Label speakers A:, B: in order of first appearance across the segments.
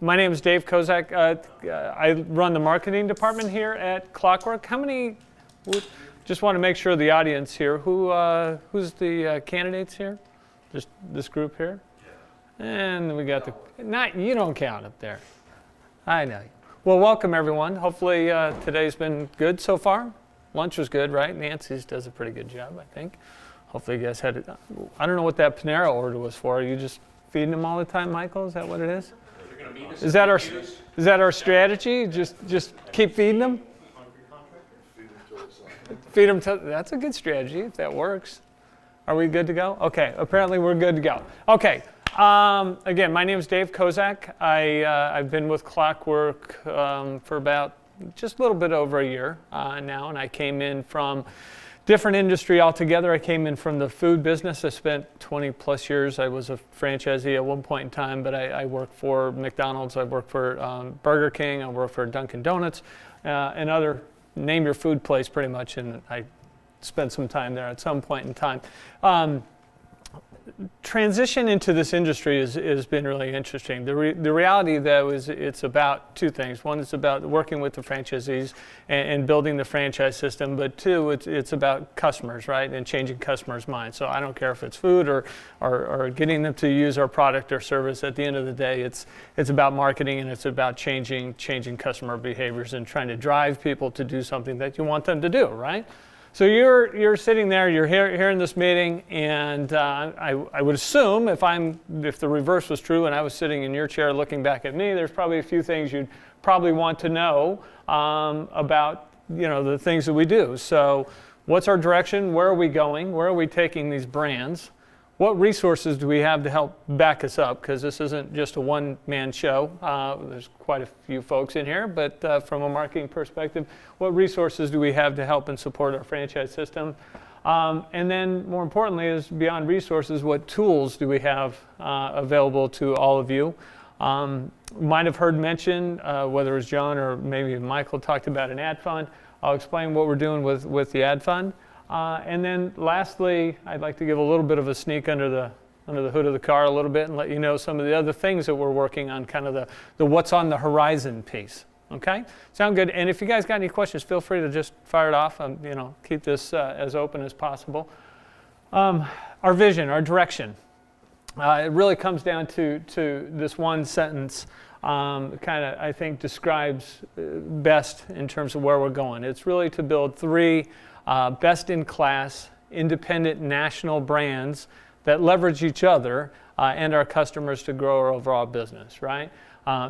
A: My name is Dave Kozak. I run the marketing department here at Clockwork. How many, just want to make sure the audience here, who's the candidates here? Just this group here? And we got you don't count up there. I know. Well, welcome everyone. Hopefully today's been good so far. Lunch was good, right? Nancy's does a pretty good job, I think. Hopefully you guys had it. I don't know what that Panera order was for. Are you just feeding them all the time, Michael? Is that what it is? Is that our strategy? Just keep feeding them? Feed them till that's a good strategy if that works. Are we good to go? Okay, apparently we're good to go. Okay, again, my name is Dave Kozak. I've been with Clockwork for about just a little bit over a year now, and I came in from different industry altogether. I came in from the food business. I spent 20 plus years. I was a franchisee at one point in time, but I worked for McDonald's. I worked for Burger King. I worked for Dunkin' Donuts and other, name your food place pretty much, and I spent some time there at some point in time. Transition into this industry has been really interesting. The reality though is it's about two things. One, it's about working with the franchisees and building the franchise system, but two, it's about customers, right, and changing customers' minds. So I don't care if it's food or getting them to use our product or service. At the end of the day, it's about marketing, and it's about changing customer behaviors and trying to drive people to do something that you want them to do, right? So you're sitting there, you're here in this meeting, and I would assume if the reverse was true and I was sitting in your chair looking back at me, there's probably a few things you'd probably want to know about the things that we do. So what's our direction? Where are we going? Where are we taking these brands? What resources do we have to help back us up? Because this isn't just a one-man show. There's quite a few folks in here, but from a marketing perspective, what resources do we have to help and support our franchise system? And then more importantly is beyond resources, what tools do we have available to all of you? Might have heard mention, whether it's John or maybe Michael talked about an ad fund. I'll explain what we're doing with the ad fund. And then lastly, I'd like to give a little bit of a sneak under the hood of the car a little bit and let you know some of the other things that we're working on, kind of the what's on the horizon piece. Okay? Sound good? And if you guys got any questions, feel free to just fire it off. Keep this as open as possible. Our vision, our direction. It really comes down to this one sentence. Kind of, I think, describes best in terms of where we're going. It's really to build three best-in-class, independent national brands that leverage each other and our customers to grow our overall business, right?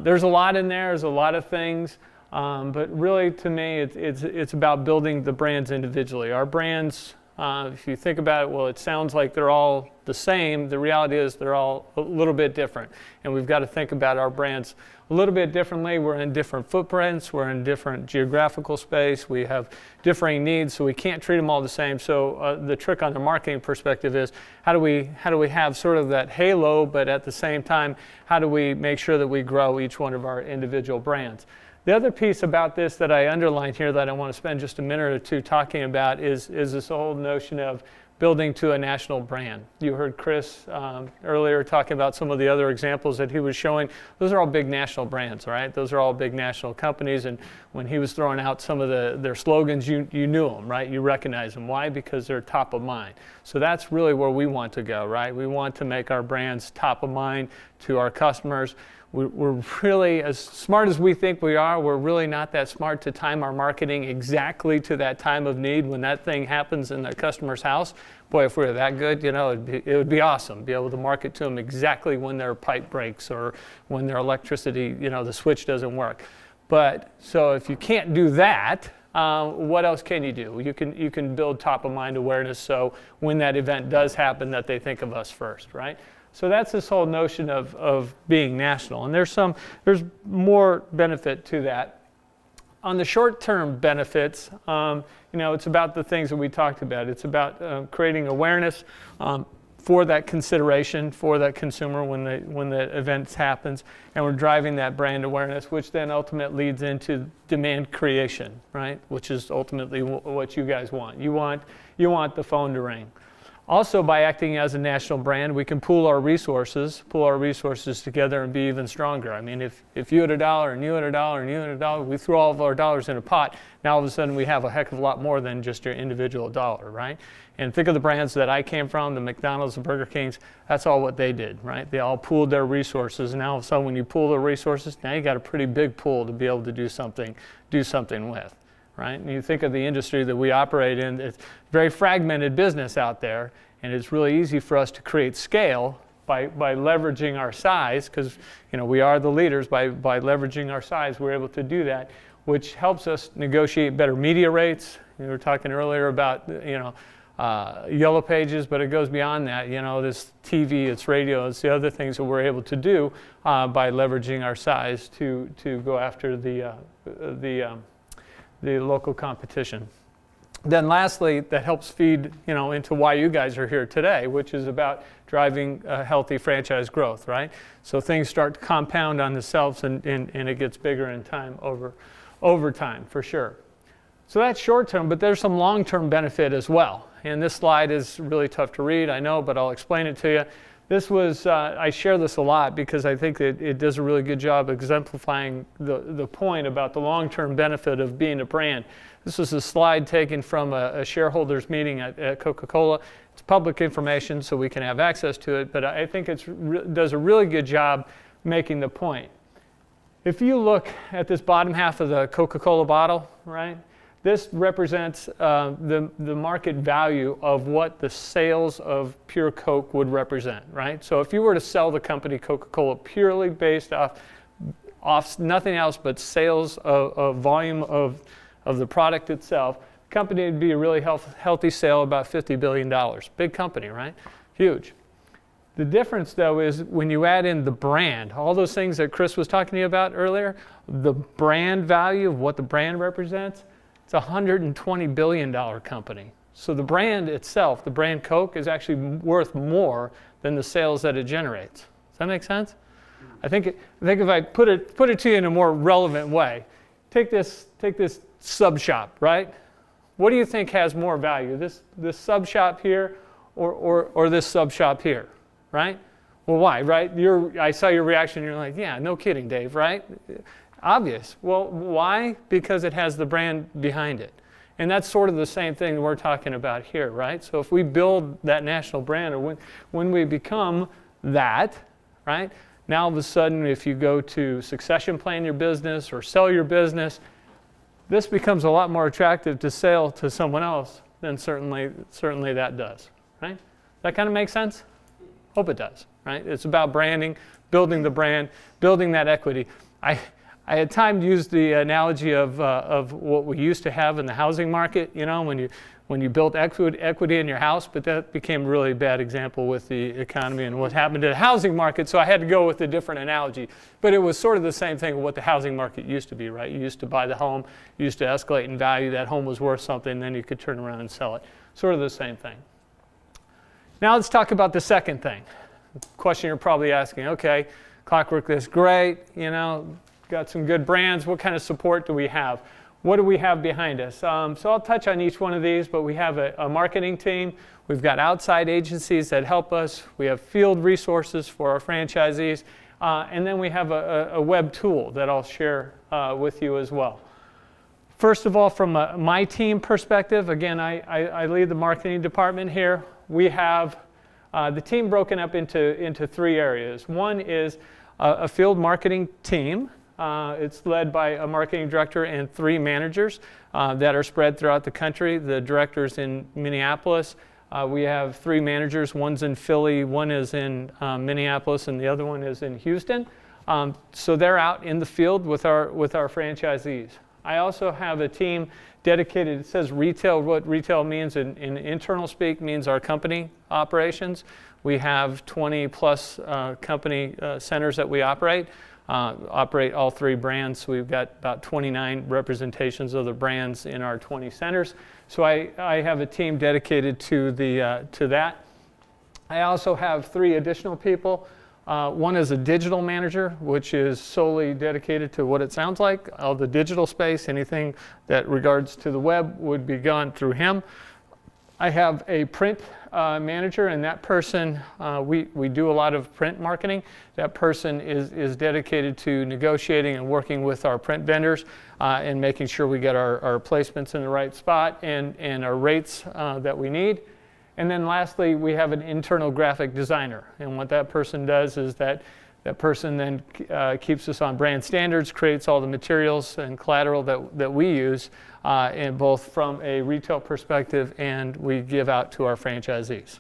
A: There's a lot in there, there's a lot of things, but really to me it's about building the brands individually. Our brands, if you think about it, well, it sounds like they're all the same. The reality is they're all a little bit different, and we've got to think about our brands a little bit differently. We're in different footprints, we're in different geographical space, we have differing needs, so we can't treat them all the same. So the trick on the marketing perspective is how do we have sort of that halo, but at the same time, how do we make sure that we grow each one of our individual brands? The other piece about this that I underlined here that I want to spend just a minute or two talking about is this whole notion of building to a national brand. You heard Chris earlier talking about some of the other examples that he was showing. Those are all big national brands, right? Those are all big national companies, and when he was throwing out some of their slogans, you knew them, right? You recognize them. Why? Because they're top of mind. So that's really where we want to go, right? We want to make our brands top of mind to our customers. We're really, as smart as we think we are, we're really not that smart to time our marketing exactly to that time of need when that thing happens in the customer's house. Boy, if we were that good, it would be awesome, be able to market to them exactly when their pipe breaks or when their electricity, the switch doesn't work. But, so if you can't do that, what else can you do? You can build top of mind awareness so when that event does happen that they think of us first, right? So that's this whole notion of being national, and there's more benefit to that. On the short-term benefits, it's about the things that we talked about. It's about creating awareness for that consideration for that consumer when the event happens, and we're driving that brand awareness, which then ultimately leads into demand creation, right? Which is ultimately what you guys want. You want the phone to ring. Also, by acting as a national brand, we can pool our resources together and be even stronger. I mean, if you had $1 and you had $1 and you had $1, we threw all of our dollars in a pot. Now all of a sudden we have a heck of a lot more than just your individual dollar, right? And think of the brands that I came from, the McDonald's, the Burger Kings, that's all what they did, right? They all pooled their resources. And now all of a sudden when you pool the resources, now you got a pretty big pool to be able to do something with. Right? And you think of the industry that we operate in, it's very fragmented business out there, and it's really easy for us to create scale by leveraging our size, because we are the leaders. By leveraging our size, we're able to do that, which helps us negotiate better media rates. We were talking earlier about Yellow Pages, but it goes beyond that. This TV, it's radio, it's the other things that we're able to do by leveraging our size to go after the local competition. Then lastly, that helps feed into why you guys are here today, which is about driving healthy franchise growth, right? So things start to compound on themselves and it gets bigger in time over time, for sure. So that's short term, but there's some long-term benefit as well. And this slide is really tough to read, I know, but I'll explain it to you. This was, I share this a lot because I think that it does a really good job exemplifying the point about the long-term benefit of being a brand. This was a slide taken from a shareholders meeting at Coca-Cola. It's public information, so we can have access to it, but I think it does a really good job making the point. If you look at this bottom half of the Coca-Cola bottle, right? This represents the market value of what the sales of pure Coke would represent, right? So if you were to sell the company Coca-Cola purely based off nothing else but sales of volume of the product itself, the company would be a really healthy sale, about $50 billion. Big company, right? Huge. The difference, though, is when you add in the brand, all those things that Chris was talking to you about earlier, the brand value of what the brand represents, it's a $120 billion company. So the brand itself, the brand Coke, is actually worth more than the sales that it generates. Does that make sense? I think if I put it to you in a more relevant way, take this sub shop, right? What do you think has more value, this sub shop here or this sub shop here, right? Well, why, right? I saw your reaction. You're like, yeah, no kidding, Dave, right? Obvious. Well, why? Because it has the brand behind it. And that's sort of the same thing we're talking about here, right? So if we build that national brand, or when we become that, right? Now all of a sudden, if you go to succession plan your business or sell your business, this becomes a lot more attractive to sell to someone else than certainly that does, right? That kind of makes sense? Hope it does, right? It's about branding, building the brand, building that equity. I had time to use the analogy of what we used to have in the housing market, when you built equity in your house, but that became a really bad example with the economy and what happened to the housing market, so I had to go with a different analogy. But it was sort of the same thing with what the housing market used to be, right? You used to buy the home, you used to escalate in value, that home was worth something, then you could turn around and sell it. Sort of the same thing. Now let's talk about the second thing. The question you're probably asking, okay, Clockwork is great, got some good brands. What kind of support do we have? What do we have behind us? So I'll touch on each one of these, but we have a marketing team. We've got outside agencies that help us. We have field resources for our franchisees. And then we have a web tool that I'll share with you as well. First of all, from my team perspective, again, I lead the marketing department here. We have the team broken up into three areas. One is a field marketing team. It's led by a marketing director and 3 managers that are spread throughout the country. The director's in Minneapolis. We have 3 managers. One's in Philly, one is in Minneapolis, and the other one is in Houston. So they're out in the field with our franchisees. I also have a team dedicated, it says retail. What retail means in internal speak means our company operations. We have 20 plus company centers that we operate all 3 brands. So we've got about 29 representations of the brands in our 20 centers. So I have a team dedicated to that. I also have 3 additional people. One is a digital manager, which is solely dedicated to what it sounds like, all the digital space. Anything that regards to the web would be gone through him. I have a print manager, and that person, we do a lot of print marketing. That person is dedicated to negotiating and working with our print vendors and making sure we get our placements in the right spot and our rates that we need. And then lastly, we have an internal graphic designer. And what that person does is that person then keeps us on brand standards, creates all the materials and collateral that we use, in both from a retail perspective and we give out to our franchisees.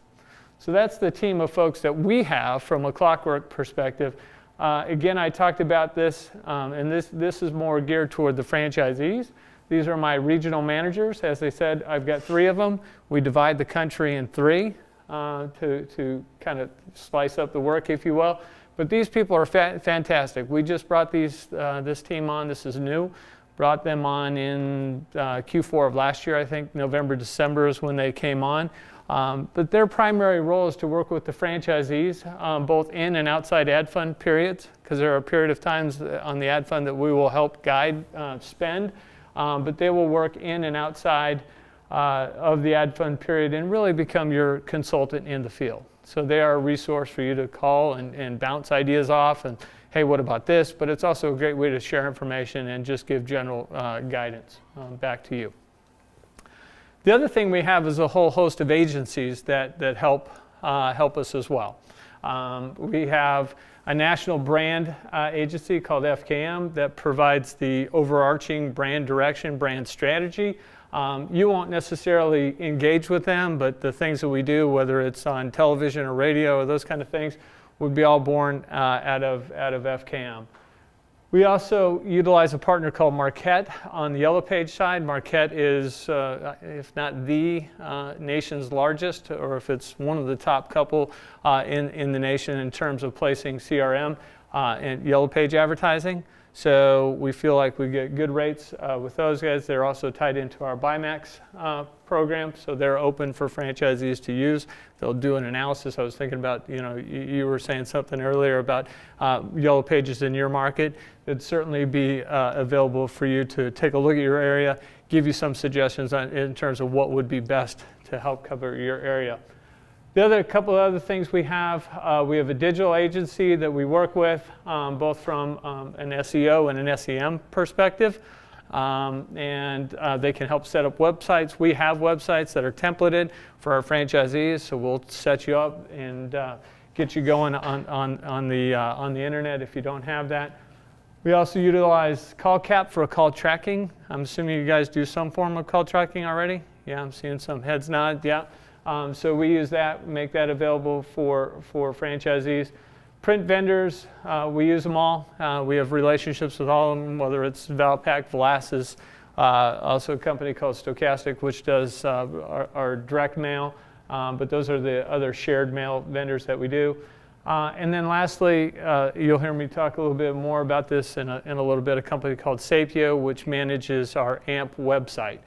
A: So that's the team of folks that we have from a Clockwork perspective. Again, I talked about this, and this is more geared toward the franchisees. These are my regional managers. As I said, I've got 3 of them. We divide the country in 3 to kind of slice up the work, if you will. But these people are fantastic. We just brought this team on. This is new. Brought them on in Q4 of last year, I think. November, December is when they came on. But their primary role is to work with the franchisees, both in and outside ad fund periods, because there are a period of times on the ad fund that we will help guide spend. But they will work in and outside of the ad fund period and really become your consultant in the field. So they are a resource for you to call and bounce ideas off and, hey, what about this? But it's also a great way to share information and just give general guidance back to you. The other thing we have is a whole host of agencies that help us as well. We have a national brand agency called FKM that provides the overarching brand direction, brand strategy. You won't necessarily engage with them, but the things that we do, whether it's on television or radio or those kind of things, would be all born out of FKM. We also utilize a partner called Marquette on the Yellow Page side. Marquette is, if not the nation's largest, or if it's one of the top couple in the nation in terms of placing CRM and Yellow Page advertising. So we feel like we get good rates with those guys. They're also tied into our BuyMax program, so they're open for franchisees to use. They'll do an analysis. I was thinking about, you were saying something earlier about Yellow Pages in your market. It'd certainly be available for you to take a look at your area, give you some suggestions in terms of what would be best to help cover your area. The couple of other things we have a digital agency that we work with, both from an SEO and an SEM perspective, and they can help set up websites. We have websites that are templated for our franchisees, so we'll set you up and get you going on the internet if you don't have that. We also utilize CallCap for call tracking. I'm assuming you guys do some form of call tracking already. Yeah, I'm seeing some heads nod. Yeah. So we use that, make that available for franchisees. Print vendors, we use them all. We have relationships with all of them, whether it's Valpak, Velasas, also a company called Stochastic, which does our direct mail, but those are the other shared mail vendors that we do. And then lastly, you'll hear me talk a little bit more about this in a little bit, a company called Sapio, which manages our AMP website.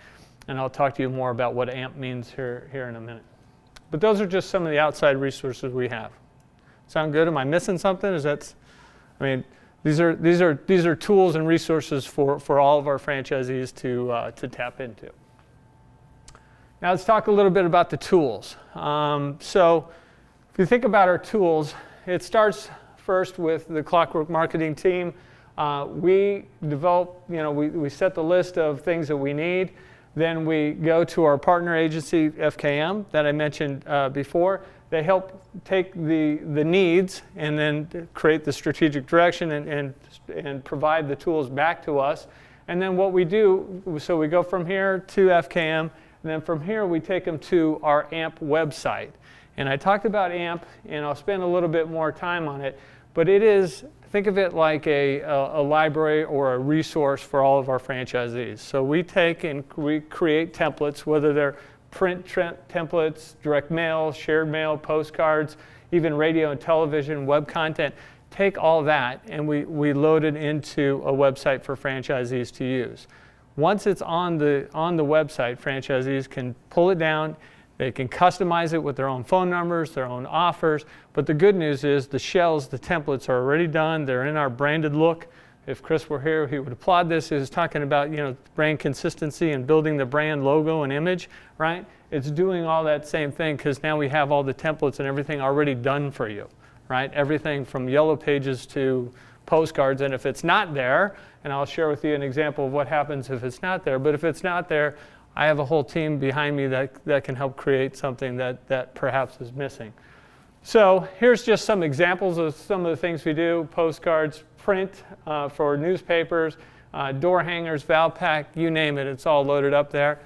A: And I'll talk to you more about what AMP means here in a minute. But those are just some of the outside resources we have. Sound good? Am I missing something? These are tools and resources for all of our franchisees to tap into. Now let's talk a little bit about the tools. So if you think about our tools, it starts first with the Clockwork marketing team. We develop, we set the list of things that we need. Then we go to our partner agency, FKM, that I mentioned before. They help take the needs and then create the strategic direction and provide the tools back to us. And then what we do, so we go from here to FKM, and then from here we take them to our AMP website. And I talked about AMP, and I'll spend a little bit more time on it, but it is, think of it like a library or a resource for all of our franchisees. So we take and we create templates, whether they're print templates, direct mail, shared mail, postcards, even radio and television, web content. Take all that and we load it into a website for franchisees to use. Once it's on the website, franchisees can pull it down. They can customize it with their own phone numbers, their own offers. But the good news is the shells, the templates are already done. They're in our branded look. If Chris were here, he would applaud this. He was talking about, brand consistency and building the brand logo and image, right? It's doing all that same thing because now we have all the templates and everything already done for you, right? Everything from yellow pages to postcards. And if it's not there, and I'll share with you an example of what happens if it's not there, but if it's not there, I have a whole team behind me that can help create something that perhaps is missing. So here's just some examples of some of the things we do: postcards, print for newspapers, door hangers, Valpak, you name it, it's all loaded up there.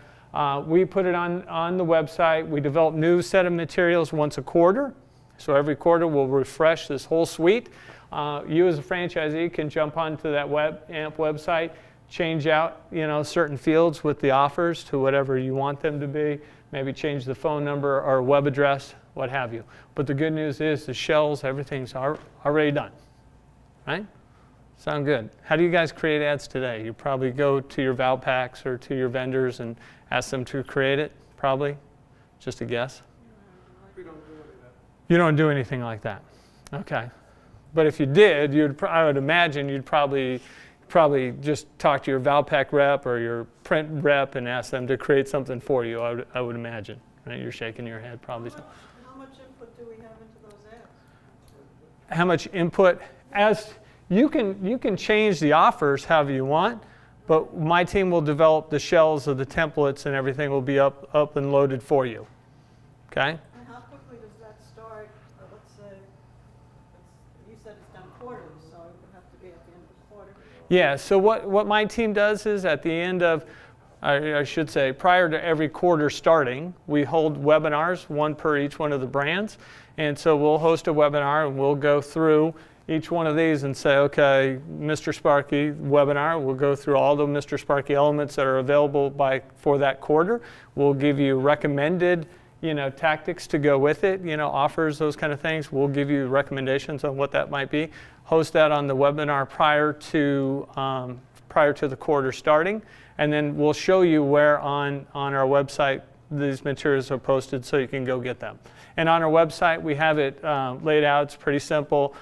A: We put it on the website. We develop new set of materials once a quarter. So every quarter we'll refresh this whole suite. You as a franchisee can jump onto that AMP website, change out certain fields with the offers to whatever you want them to be, maybe change the phone number or web address, what have you. But the good news is the shells, everything's already done, right? Sound good. How do you guys create ads today? You probably go to your Valpaks or to your vendors and ask them to create it, probably? Just a guess?
B: We don't do any of that.
A: You don't do anything like that. Okay. But if you did, I would imagine you'd probably just talk to your Valpak rep or your print rep and ask them to create something for you, I would imagine. Right? You're shaking your head probably.
C: How much input do we have into those ads?
A: How much input? As you can change the offers however you want, but my team will develop the shells of the templates and everything will be up and loaded for you. Okay?
C: And how quickly does that start? Let's say, you said it's done quarterly, so it would have to be at the end of the quarter.
A: Yeah, so what my team does is at the end of, I should say, prior to every quarter starting, we hold webinars, one per each one of the brands. And so we'll host a webinar and we'll go through each one of these and say, okay, Mr. Sparky webinar, we'll go through all the Mr. Sparky elements that are available for that quarter. We'll give you recommended tactics to go with it, offers, those kind of things. We'll give you recommendations on what that might be. Host that on the webinar prior to the quarter starting, and then we'll show you where on our website these materials are posted so you can go get them. And on our website, we have it laid out. It's pretty simple.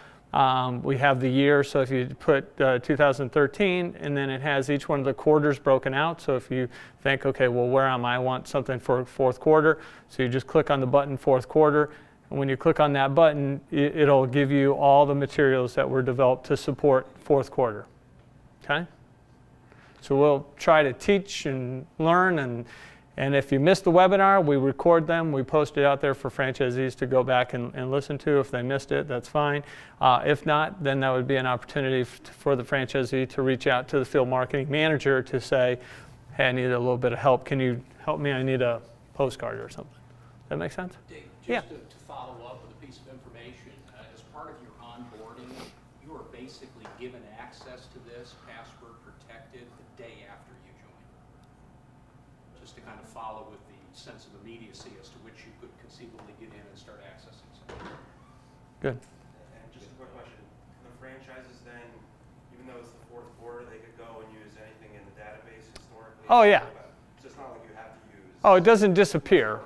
A: We have the year, so if you put 2013, and then it has each one of the quarters broken out. So if you think, okay, well, where am I? I want something for fourth quarter. So you just click on the button fourth quarter. And when you click on that button, it'll give you all the materials that were developed to support fourth quarter. Okay? So we'll try to teach and learn, and if you missed the webinar, we record them. We post it out there for franchisees to go back and listen to. If they missed it, that's fine. If not, then that would be an opportunity for the franchisee to reach out to the field marketing manager to say, hey, I need a little bit of help. Can you help me? I need a postcard or something. Does that make sense?
D: Dave,
A: Yeah.
D: to follow up with a piece of information, as part of your onboarding, you are basically given access to this, password protected, the day after you join. Just to kind of follow with the sense of immediacy as to which you could conceivably get in and start accessing something.
A: Good.
B: And just a quick question, the franchises then, even though it's the fourth quarter, they could go and use anything in the database historically?
A: Oh, yeah.
B: So it's not like you have to use...
A: Oh, it doesn't disappear.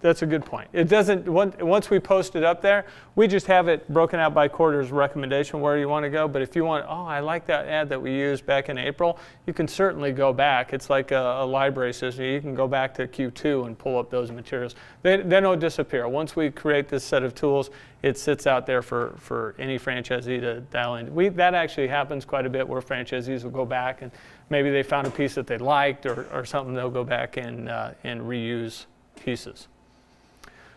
A: That's a good point. It doesn't, once we post it up there, we just have it broken out by quarters recommendation where you want to go. But if you want, oh, I like that ad that we used back in April, you can certainly go back. It's like a library system. You can go back to Q2 and pull up those materials. They don't disappear. Once we create this set of tools, it sits out there for any franchisee to dial in. That actually happens quite a bit where franchisees will go back and maybe they found a piece that they liked or something, they'll go back and reuse pieces.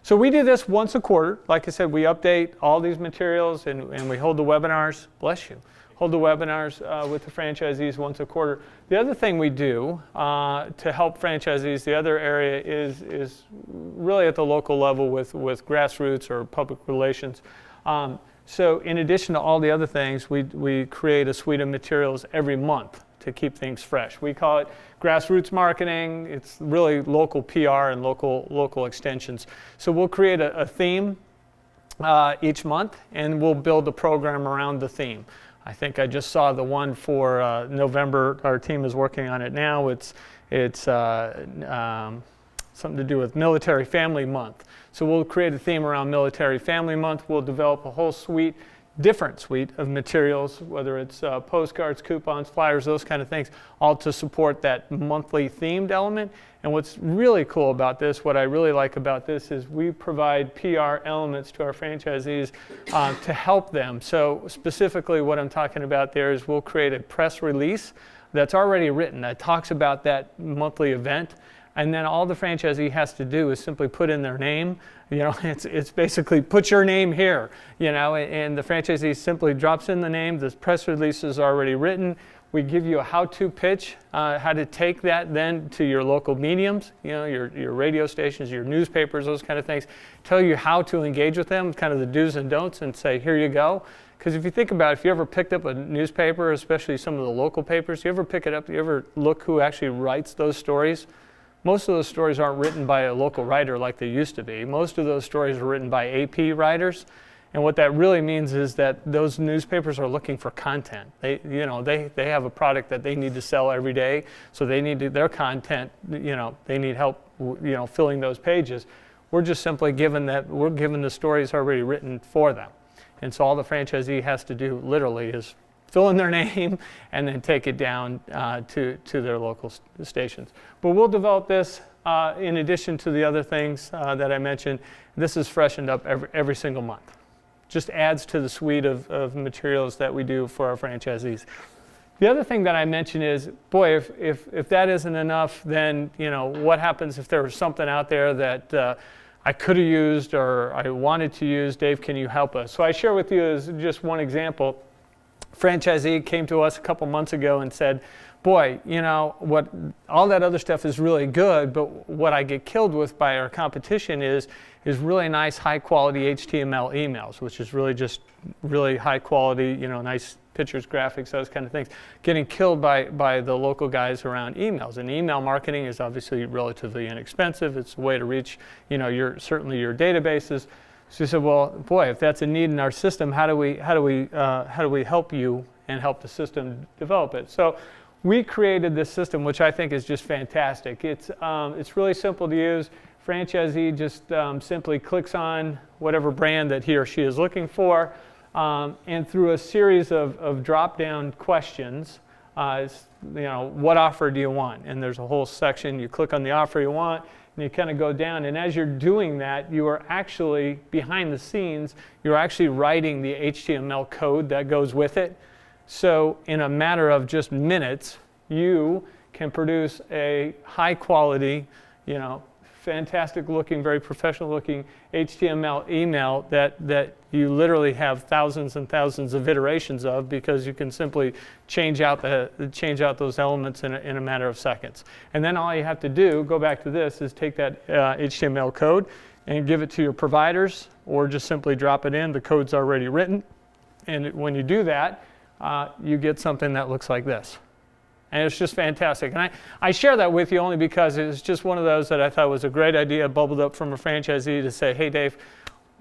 A: So we do this once a quarter. Like I said, we update all these materials and we hold the webinars, bless you, hold the webinars with the franchisees once a quarter. The other thing we do to help franchisees, the other area is really at the local level with grassroots or public relations. So in addition to all the other things, we create a suite of materials every month to keep things fresh. We call it grassroots marketing. It's really local PR and local extensions. So we'll create a theme each month, and we'll build a program around the theme. I think I just saw the one for November. Our team is working on it now. It's something to do with Military Family Month. So we'll create a theme around Military Family Month. We'll develop a whole suite different suite of materials, whether it's postcards, coupons, flyers, those kind of things, all to support that monthly themed element. And what's really cool about this, what I really like about this, is we provide PR elements to our franchisees to help them. So specifically what I'm talking about there is we'll create a press release that's already written that talks about that monthly event. And then all the franchisee has to do is simply put in their name. You know, it's basically put your name here, you know, and the franchisee simply drops in the name. The press release is already written. We give you a how-to pitch, how to take that then to your local mediums, you know, your radio stations, your newspapers, those kind of things. Tell you how to engage with them, kind of the do's and don'ts, and say, here you go. Because if you think about it, if you ever picked up a newspaper, especially some of the local papers, you ever pick it up, you ever look who actually writes those stories? Most of those stories aren't written by a local writer like they used to be. Most of those stories are written by AP writers. And what that really means is that those newspapers are looking for content. They have a product that they need to sell every day, so they need their content, you know, they need help, you know, filling those pages. We're just simply given the stories already written for them. And so all the franchisee has to do literally is fill in their name and then take it down to their local stations. But we'll develop this in addition to the other things that I mentioned. This is freshened up every single month. Just adds to the suite of materials that we do for our franchisees. The other thing that I mentioned is, boy, if that isn't enough, then, you know, what happens if there was something out there that I could have used or I wanted to use? Dave, can you help us? So I share with you as just one example. Franchisee came to us a couple months ago and said, boy, you know, all that other stuff is really good, but what I get killed with by our competition is really nice, high quality HTML emails, which is really just really high quality, you know, nice pictures, graphics, those kind of things, getting killed by the local guys around emails. And email marketing is obviously relatively inexpensive. It's a way to reach, you know, certainly your databases. So he said, well, boy, if that's a need in our system, how do we help you and help the system develop it? So we created this system, which I think is just fantastic. It's really simple to use. Franchisee just simply clicks on whatever brand that he or she is looking for, and through a series of drop-down questions, you know, what offer do you want? And there's a whole section. You click on the offer you want, and you kind of go down. And as you're doing that, you are actually, behind the scenes, you're actually writing the HTML code that goes with it. So in a matter of just minutes, you can produce a high quality, you know, fantastic looking, very professional looking HTML email that you literally have thousands and thousands of iterations of, because you can simply change out those elements in a matter of seconds. And then all you have to do, go back to this, is take that HTML code and give it to your providers, or just simply drop it in. The code's already written. And when you do that, you get something that looks like this. And it's just fantastic. And I share that with you only because it's just one of those that I thought was a great idea, bubbled up from a franchisee to say, hey, Dave,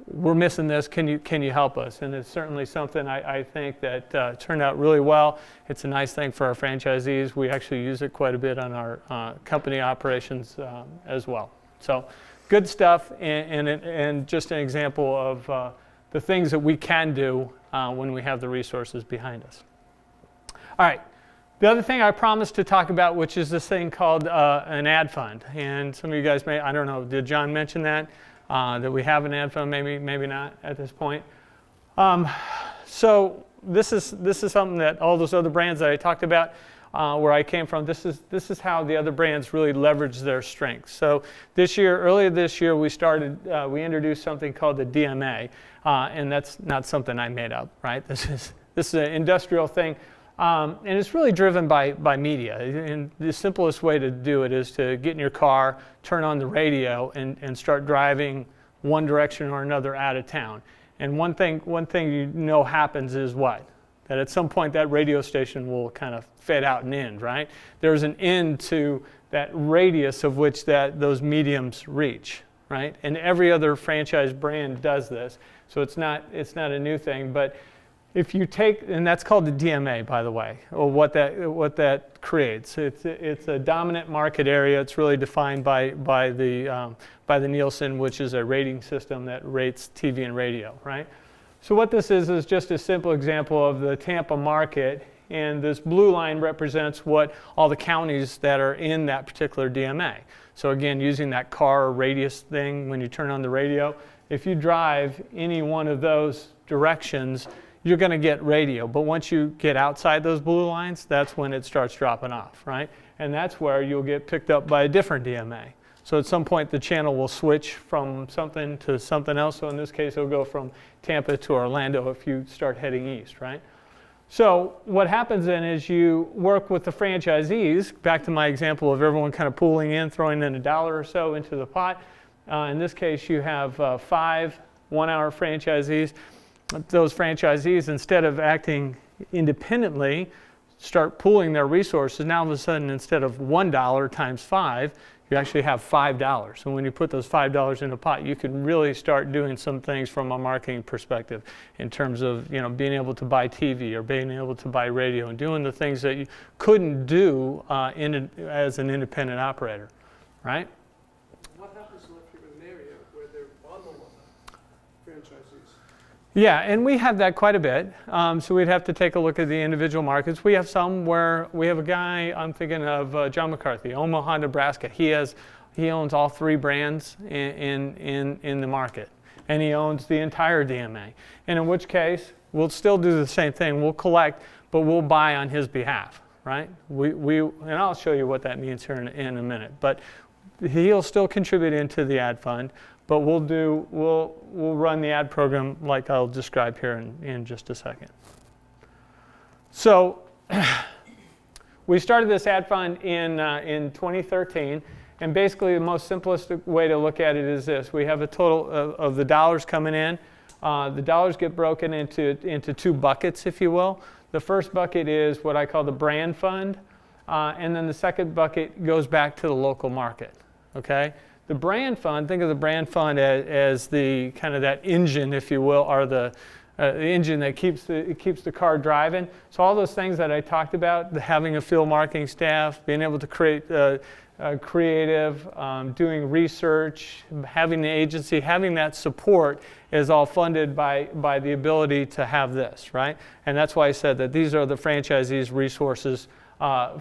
A: we're missing this. Can you help us? And it's certainly something I think that turned out really well. It's a nice thing for our franchisees. We actually use it quite a bit on our company operations as well. So good stuff, and just an example of the things that we can do when we have the resources behind us. All right. The other thing I promised to talk about, which is this thing called an ad fund. And some of you guys may, I don't know, did John mention that we have an ad fund? Maybe not at this point. So this is something that all those other brands that I talked about, where I came from, this is how the other brands really leverage their strengths. So earlier this year, we introduced something called the DMA, and that's not something I made up, right? This is an industrial thing. And it's really driven by media. And the simplest way to do it is to get in your car, turn on the radio, and start driving one direction or another out of town. And one thing you know happens is what? That at some point that radio station will kind of fade out and end, right? There's an end to that radius of which those mediums reach, right? And every other franchise brand does this. So it's not a new thing, but if you take, and that's called the DMA, by the way, or what that creates. It's a dominant market area. It's really defined by the Nielsen, which is a rating system that rates TV and radio, right? So what this is just a simple example of the Tampa market, and this blue line represents what all the counties that are in that particular DMA. So again, using that car radius thing when you turn on the radio, if you drive any one of those directions, you're going to get radio. But once you get outside those blue lines, that's when it starts dropping off, right? And that's where you'll get picked up by a different DMA. So at some point, the channel will switch from something to something else. So in this case, it'll go from Tampa to Orlando if you start heading east, right? So what happens then is you work with the franchisees, back to my example of everyone kind of pooling in, throwing in $1 or so into the pot. In this case, you have 5 one-hour franchisees. Those franchisees, instead of acting independently, start pooling their resources. Now all of a sudden, instead of $1 times 5, you actually have $5. And when you put those $5 in a pot, you can really start doing some things from a marketing perspective in terms of, you know, being able to buy TV or being able to buy radio and doing the things that you couldn't do as an independent operator, right?
E: What happens if you're in an area where there are no other franchisees?
A: Yeah, and we have that quite a bit. So we'd have to take a look at the individual markets. We have some where we have a guy, I'm thinking of John McCarthy, Omaha, Nebraska. He owns all 3 brands in the market, and he owns the entire DMA. And in which case, we'll still do the same thing. We'll collect, but we'll buy on his behalf, right? And I'll show you what that means here in a minute. But he'll still contribute into the ad fund. But we'll run the ad program like I'll describe here in just a second. So we started this ad fund in 2013, and basically the most simplest way to look at it is this: we have a total of the dollars coming in. The dollars get broken into 2 buckets, if you will. The first bucket is what I call the brand fund, and then the second bucket goes back to the local market. Okay. The brand fund, think of the brand fund as the kind of that engine, if you will, or the engine that keeps the car driving. So all those things that I talked about, having a field marketing staff, being able to create creative, doing research, having the agency, having that support is all funded by the ability to have this, right? And that's why I said that these are the franchisees' resources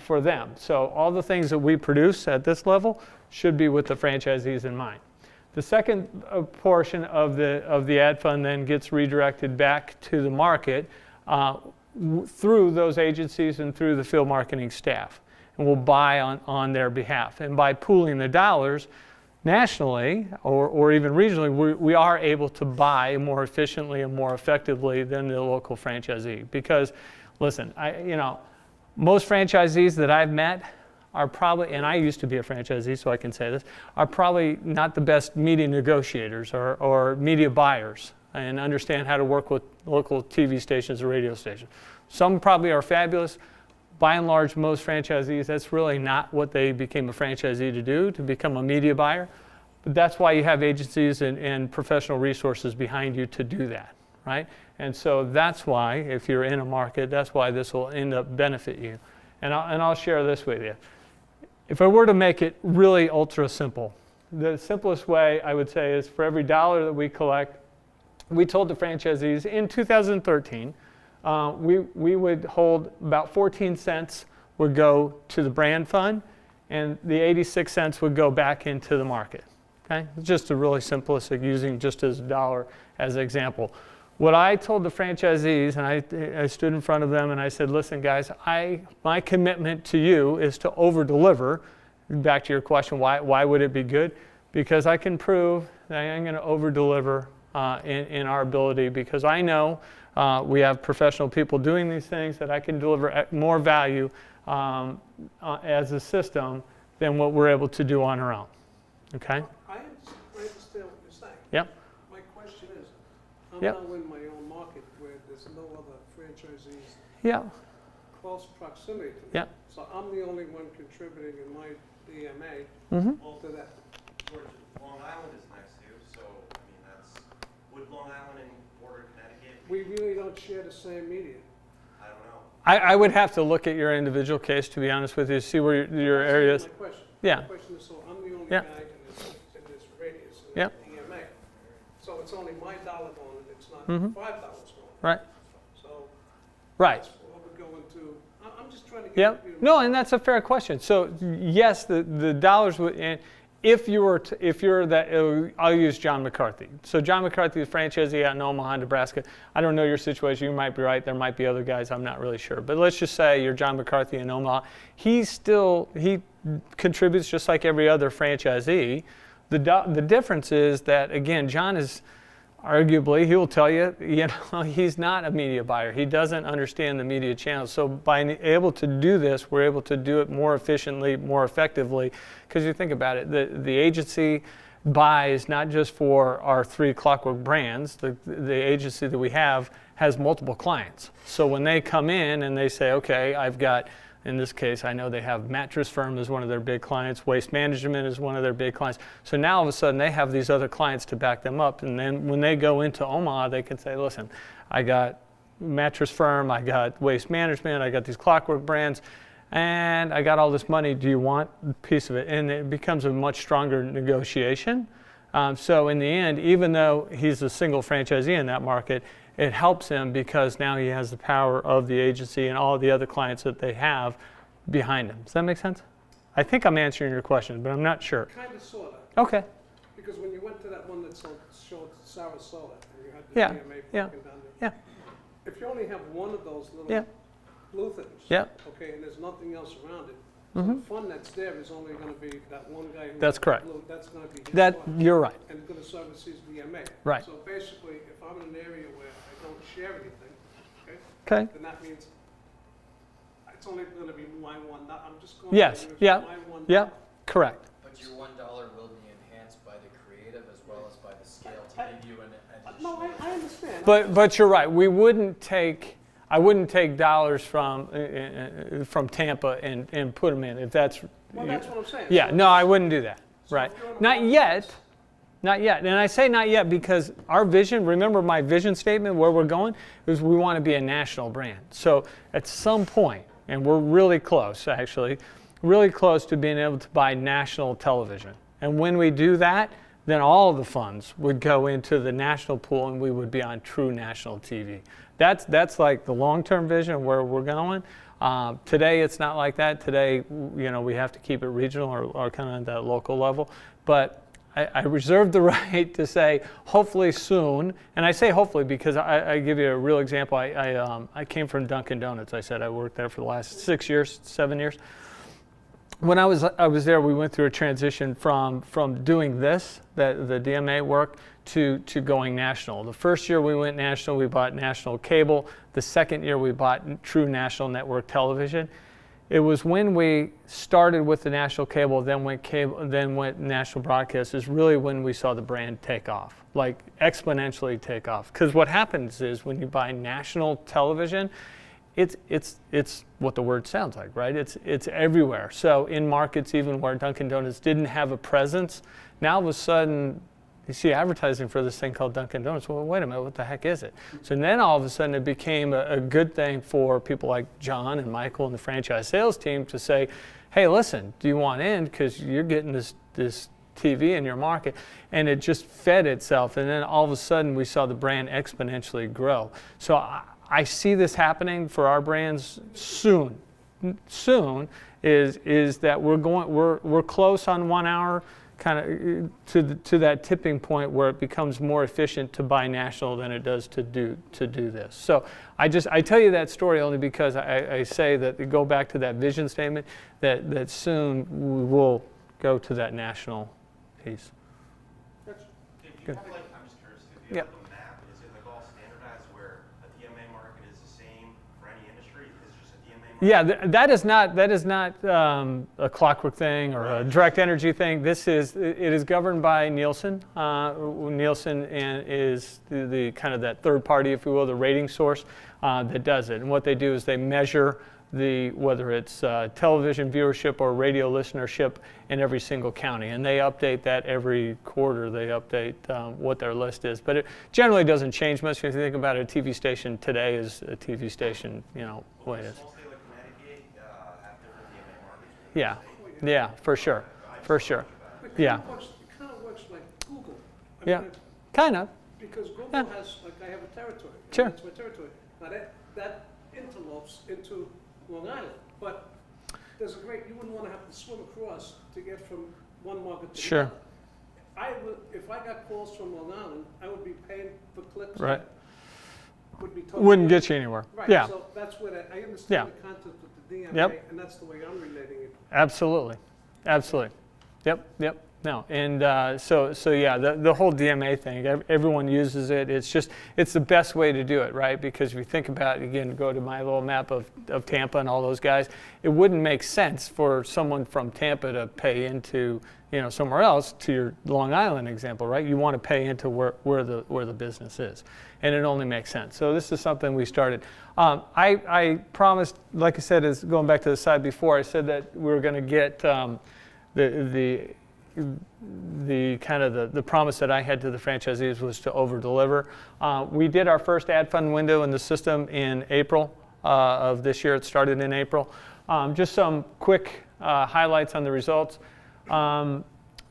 A: for them. So all the things that we produce at this level should be with the franchisees in mind. The second portion of the ad fund then gets redirected back to the market through those agencies and through the field marketing staff. And we'll buy on their behalf. And by pooling the dollars nationally or even regionally, we are able to buy more efficiently and more effectively than the local franchisee. Because, listen, most franchisees that I've met are probably, and I used to be a franchisee, so I can say this, are probably not the best media negotiators or media buyers and understand how to work with local TV stations or radio stations. Some probably are fabulous. By and large, most franchisees, that's really not what they became a franchisee to do, to become a media buyer. But that's why you have agencies and professional resources behind you to do that, right? And so that's why, if you're in a market, that's why this will end up benefit you. And I'll share this with you. If I were to make it really ultra simple, the simplest way I would say is for every $1 that we collect, we told the franchisees in 2013, we would hold about 14 cents would go to the brand fund, and the 86 cents would go back into the market. Okay, it's just a really simplistic, using just as $1 as an example. What I told the franchisees, and I stood in front of them and I said, listen guys, my commitment to you is to over-deliver. Back to your question, why would it be good? Because I can prove that I'm going to over-deliver in our ability, because I know we have professional people doing these things, that I can deliver more value as a system than what we're able to do on our own. Okay?
E: I understand what you're saying.
A: Yep.
E: My question is, I'm
A: Yep.
E: now in my own market where there's no other franchisees
A: Yeah.
E: close proximity to me.
A: Yeah.
E: So I'm the only one contributing in my DMA
A: Mm-hmm.
B: Well,
E: to that.
B: George, Long Island is next to you, so, I mean, would Long Island and border Connecticut
E: We really don't share the same media.
B: I don't know.
A: I would have to look at your individual case, to be honest with you, see where your area is.
E: That's my question.
A: Yeah.
E: My question is, so I'm the only
A: Yeah.
E: guy in this radius, in
A: Yeah.
E: the DMA. So it's only my dollar going, and it's not $5 going.
A: Right.
E: So
A: Right.
E: that's what we're going to, I'm just trying to get.
A: Yep.
E: you know,
A: No, and that's a fair question. So yes, the dollars would, and if you're that, I'll use John McCarthy. So John McCarthy, the franchisee out in Omaha, Nebraska. I don't know your situation. You might be right. There might be other guys. I'm not really sure. But let's just say you're John McCarthy in Omaha. He contributes just like every other franchisee. The difference is that, again, John is arguably, he will tell you, he's not a media buyer. He doesn't understand the media channels. So by able to do this, we're able to do it more efficiently, more effectively. Because you think about it, the agency buys not just for our 3 Clockwork brands. The agency that we have has multiple clients. So when they come in and they say, okay, I've got, in this case, I know they have Mattress Firm as one of their big clients, Waste Management is one of their big clients. So now all of a sudden they have these other clients to back them up. And then when they go into Omaha, they can say, listen, I got Mattress Firm, I got Waste Management, I got these Clockwork brands, and I got all this money. Do you want a piece of it? And it becomes a much stronger negotiation. So in the end, even though he's a single franchisee in that market, it helps him because now he has the power of the agency and all the other clients that they have behind him. Does that make sense? I think I'm answering your question, but I'm not sure.
E: Kind of, sort of.
A: Okay.
E: Because when you went to that one that showed Sarasota, and you had
A: Yeah,
E: the DMA
A: yeah,
E: broken down there.
A: yeah.
E: If you only have one of those little
A: Yeah.
E: blue things.
A: Yeah.
E: Okay, and there's nothing else around it. So
A: Mhm.
E: the fund that's there is only gonna be that one guy who.
A: That's
E: has the
A: correct.
E: blue, that's gonna be his
A: That,
E: fund.
A: you're right.
E: And it's gonna service his DMA.
A: Right.
E: So basically, if I'm in an area where I don't share anything, okay,
A: Okay.
E: then that means it's only gonna be my one, I'm just going.
A: Yes, yeah,
E: My one.
A: yeah, correct.
F: But your $1 will be enhanced by the creative as well as by the scale to give you an
E: No,
F: additional.
E: I understand.
A: But you're right. I wouldn't take dollars from Tampa and put them in if that's.
E: Well, that's what I'm saying.
A: Yeah,
E: So-
A: no, I wouldn't do that.
E: so
A: Right.
E: if you're on a
A: Not
E: market
A: yet.
E: that's-
A: Not yet. And I say not yet because our vision, remember my vision statement where we're going, is we want to be a national brand. So at some point, and we're really close actually, really close to being able to buy national television. And when we do that, then all of the funds would go into the national pool and we would be on true national TV. That's like the long-term vision where we're going. Today it's not like that. Today, we have to keep it regional or kind of at that local level. But I reserve the right to say hopefully soon, and I say hopefully because I give you a real example. I came from Dunkin' Donuts. I said I worked there for the last 6 years, 7 years. When I was there, we went through a transition from doing this, the DMA work, to going national. The first year we went national, we bought national cable. The second year we bought true national network television. It was when we started with the national cable, then went national broadcast, is really when we saw the brand take off, like exponentially take off. Because what happens is when you buy national television, it's what the word sounds like, right? It's everywhere. So in markets even where Dunkin' Donuts didn't have a presence, now all of a sudden you see advertising for this thing called Dunkin' Donuts. Well, wait a minute, what the heck is it? So then all of a sudden it became a good thing for people like John and Michael and the franchise sales team to say, hey, listen, do you want in? Because you're getting this TV in your market. And it just fed itself. And then all of a sudden we saw the brand exponentially grow. So I see this happening for our brands soon. Soon is that we're close on 1 hour, kind of to that tipping point where it becomes more efficient to buy national than it does to do this. So I tell you that story only because I say that we go back to that vision statement that soon we will go to that national piece.
B: If you
A: Good.
B: have like, I'm just curious, if you
A: Yeah.
B: have a map, is it like all standardized where a DMA market is the same for any industry? Is it just a DMA market?
A: Yeah, that is not a Clockwork thing or a direct energy thing. It is governed by Nielsen. Nielsen is the kind of that third party, if you will, the rating source that does it. And what they do is they measure whether it's television viewership or radio listenership in every single county, and they update that every quarter. They update what their list is, but it generally doesn't change much. If you think about it, a TV station today is a TV station, what it is.
B: Small state like Connecticut have different DMA markets.
A: Yeah, for sure.
E: It
A: Yeah.
E: kind of works like Google.
A: Yeah, kind of.
E: Because Google
A: Yeah.
E: has, like, I have a territory. and
A: Sure.
E: That's my territory. Now, that interlopes into Long Island, but there's a great, you wouldn't want to have to swim across to get from one market to the
A: Sure.
E: other. I would, if I got calls from Long Island, I would be paying for clicks.
A: Right.
E: that Would be totally.
A: Wouldn't get you anywhere.
E: Right,
A: Yeah,
E: so that's what I
A: Yeah.
E: understand the concept of the DMA,
A: Yep.
E: and that's the way I'm relating it.
A: absolutely. Absolutely. Yep. No, and so yeah, the whole DMA thing, everyone uses it. It's the best way to do it, right? Because if you think about, again, go to my little map of Tampa and all those guys, it wouldn't make sense for someone from Tampa to pay into, somewhere else, to your Long Island example, right? You want to pay into where the business is, and it only makes sense. So this is something we started. I promised, like I said, is going back to the side before, I said that we were going to get the kind of the promise that I had to the franchisees was to over deliver. We did our first ad fund window in the system in April of this year. It started in April. Just some quick highlights on the results.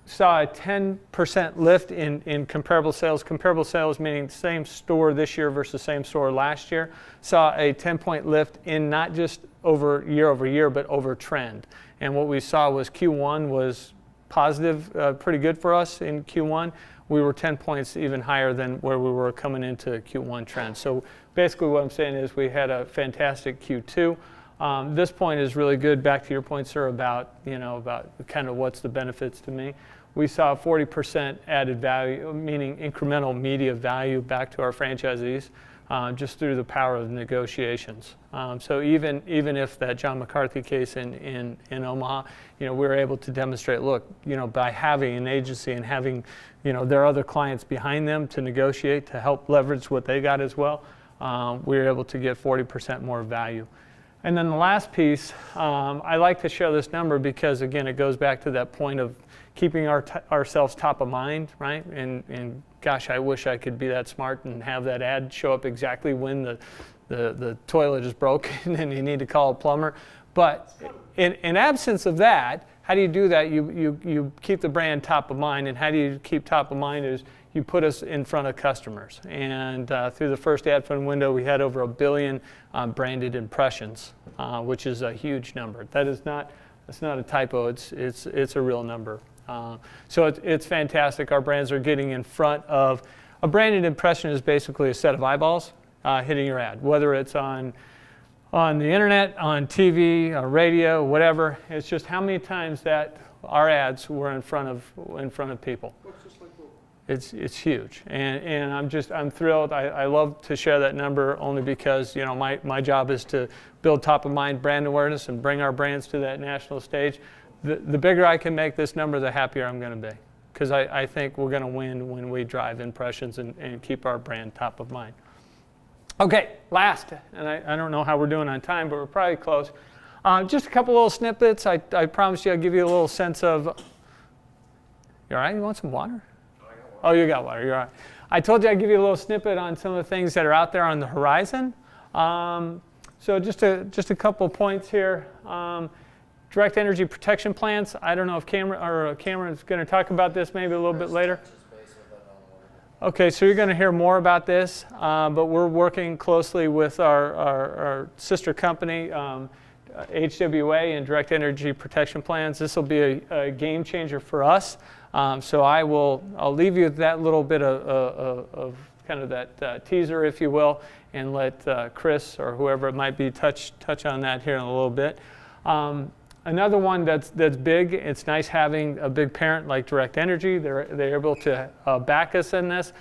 A: Saw a 10% lift in comparable sales meaning same store this year versus same store last year. Saw a 10-point lift in not just over year, but over trend. And what we saw was Q1 was positive, pretty good for us in Q1. We were 10 points even higher than where we were coming into Q1 trend. So basically what I'm saying is we had a fantastic Q2. This point is really good, back to your point, sir, about kind of what's the benefits to me. We saw 40% added value, meaning incremental media value back to our franchisees, just through the power of negotiations. So even if that John McCarthy case in Omaha, we were able to demonstrate, look, by having an agency and having, their other clients behind them to negotiate, to help leverage what they got as well, we were able to get 40% more value. And then the last piece, I like to show this number because, again, it goes back to that point of keeping ourselves top of mind, right? And gosh, I wish I could be that smart and have that ad show up exactly when the toilet is broken and you need to call a plumber. But in absence of that, how do you do that? You keep the brand top of mind, and how do you keep top of mind is you put us in front of customers. And through the first ad fund window, we had over 1 billion branded impressions, which is a huge number. That's not a typo. It's a real number. So it's fantastic. Our brands are getting in front of a branded impression is basically a set of eyeballs hitting your ad, whether it's on the internet, on TV, on radio, whatever. It's just how many times that our ads were in front of people.
E: Looks just like Google.
A: It's huge, and I'm thrilled. I love to share that number only because my job is to build top of mind brand awareness and bring our brands to that national stage. The bigger I can make this number, the happier I'm going to be, because I think we're going to win when we drive impressions and keep our brand top of mind. Okay, last, and I don't know how we're doing on time, but we're probably close. Just a couple little snippets. I promised you I'd give you a little sense of. You all right? You want some water? Oh, you got water. You're all right. I told you I'd give you a little snippet on some of the things that are out there on the horizon. So just a couple points here. Direct energy protection plants. I don't know if Cameron's going to talk about this maybe a little bit later. Okay, so you're going to hear more about this, but we're working closely with our sister company, HWA, and direct energy protection plans. This will be a game changer for us. So I'll leave you with that little bit of kind of that teaser, if you will, and let Chris or whoever it might be touch on that here in a little bit. Another one that's big. It's nice having a big parent like Direct Energy. They're able to back us in this.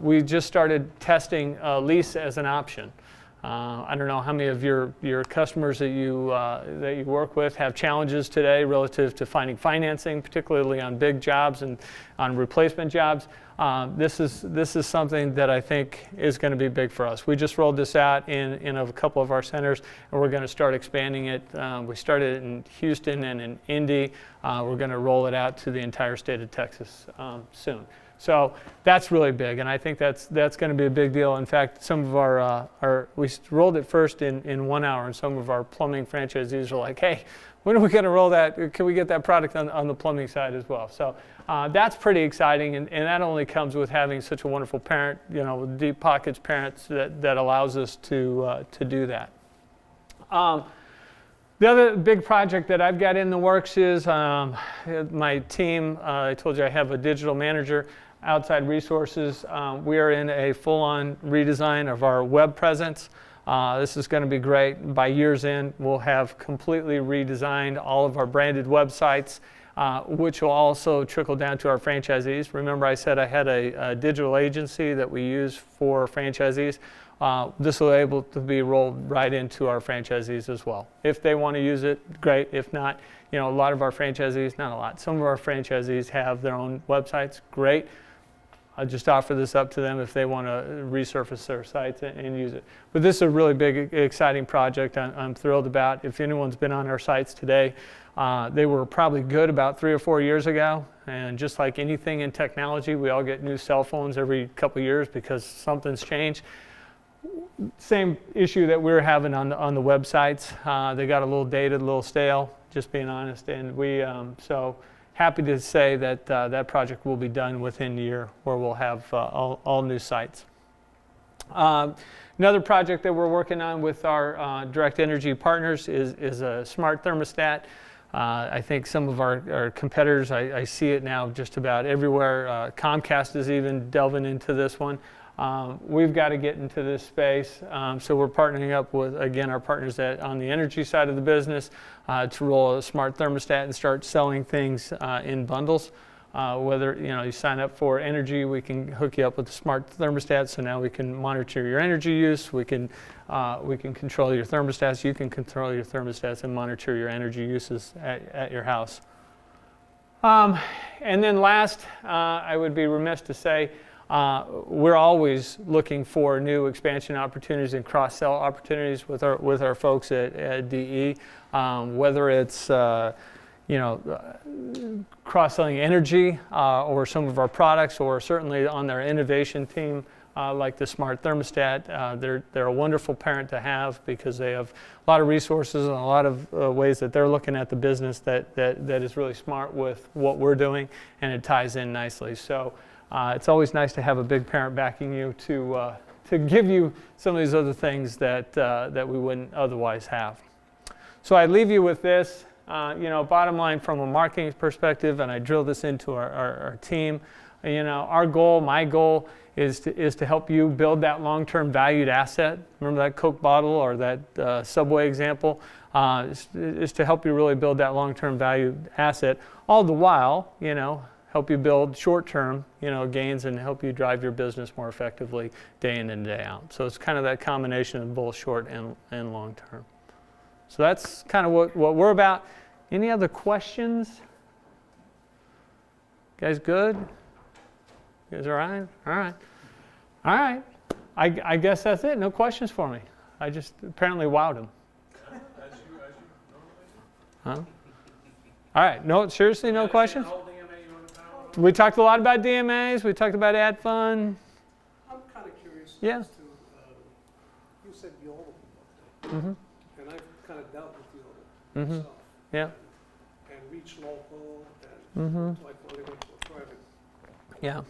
A: We just started testing lease as an option. I don't know how many of your customers that you work with have challenges today relative to finding financing, particularly on big jobs and on replacement jobs. This is something that I think is going to be big for us. We just rolled this out in a couple of our centers, and we're going to start expanding it. We started it in Houston and in Indy. We're going to roll it out to the entire state of Texas soon. So that's really big, and I think that's going to be a big deal. In fact, some of we rolled it first in 1 hour, and some of our plumbing franchisees are like, hey, when are we going to roll that? Can we get that product on the plumbing side as well? So that's pretty exciting, and that only comes with having such a wonderful parent, with deep pockets parents that allows us to do that. The other big project that I've got in the works is my team. I told you I have a digital manager, outside resources. We are in a full-on redesign of our web presence. This is going to be great. By year's end, we'll have completely redesigned all of our branded websites, which will also trickle down to our franchisees. Remember I said I had a digital agency that we use for franchisees. This will be able to be rolled right into our franchisees as well. If they want to use it, great. If not, a lot of our franchisees, not a lot, some of our franchisees have their own websites, great. I'll just offer this up to them if they want to resurface their sites and use it. But this is a really big, exciting project I'm thrilled about. If anyone's been on our sites today, they were probably good about 3 or 4 years ago. And just like anything in technology, we all get new cell phones every couple years because something's changed. Same issue that we're having on the websites. They got a little dated, a little stale, just being honest. And we, so happy to say that that project will be done within a year, where we'll have all new sites. Another project that we're working on with our direct energy partners is a smart thermostat. I think some of our competitors, I see it now just about everywhere. Comcast is even delving into this one. We've got to get into this space, so we're partnering up with, again, our partners on the energy side of the business to roll a smart thermostat and start selling things in bundles. Whether you sign up for energy, we can hook you up with a smart thermostat, so now we can monitor your energy use. We can control your thermostats. You can control your thermostats and monitor your energy uses at your house. And then last, I would be remiss to say, we're always looking for new expansion opportunities and cross-sell opportunities with our folks at DE, whether it's cross-selling energy or some of our products, or certainly on their innovation team like the smart thermostat. They're a wonderful parent to have because they have a lot of resources and a lot of ways that they're looking at the business that is really smart with what we're doing, and it ties in nicely. So. It's always nice to have a big parent backing you to give you some of these other things that we wouldn't otherwise have. So I leave you with this, bottom line from a marketing perspective, and I drill this into our team. Our goal, my goal, is to help you build that long-term valued asset. Remember that Coke bottle or that Subway example? Is to help you really build that long-term valued asset, all the while, help you build short-term, gains, and help you drive your business more effectively day in and day out. So it's kind of that combination of both short and long-term. So that's kind of what we're about. Any other questions? You guys good? You guys all right? All right. All right. I guess that's it. No questions for me. I just apparently wowed them. Huh? All right. No, seriously, no questions? We talked a lot about DMAs. We talked about ad fund.
E: I'm kind of curious
A: Yeah.
E: as to, you said YOLO,
A: Mm-hmm.
E: and I've kind of dealt with YOLO
A: Mm-hmm.
E: myself.
A: Yeah.
E: And Reach Local, and
A: Mm-hmm.
E: like when they went to a private.
A: Yeah.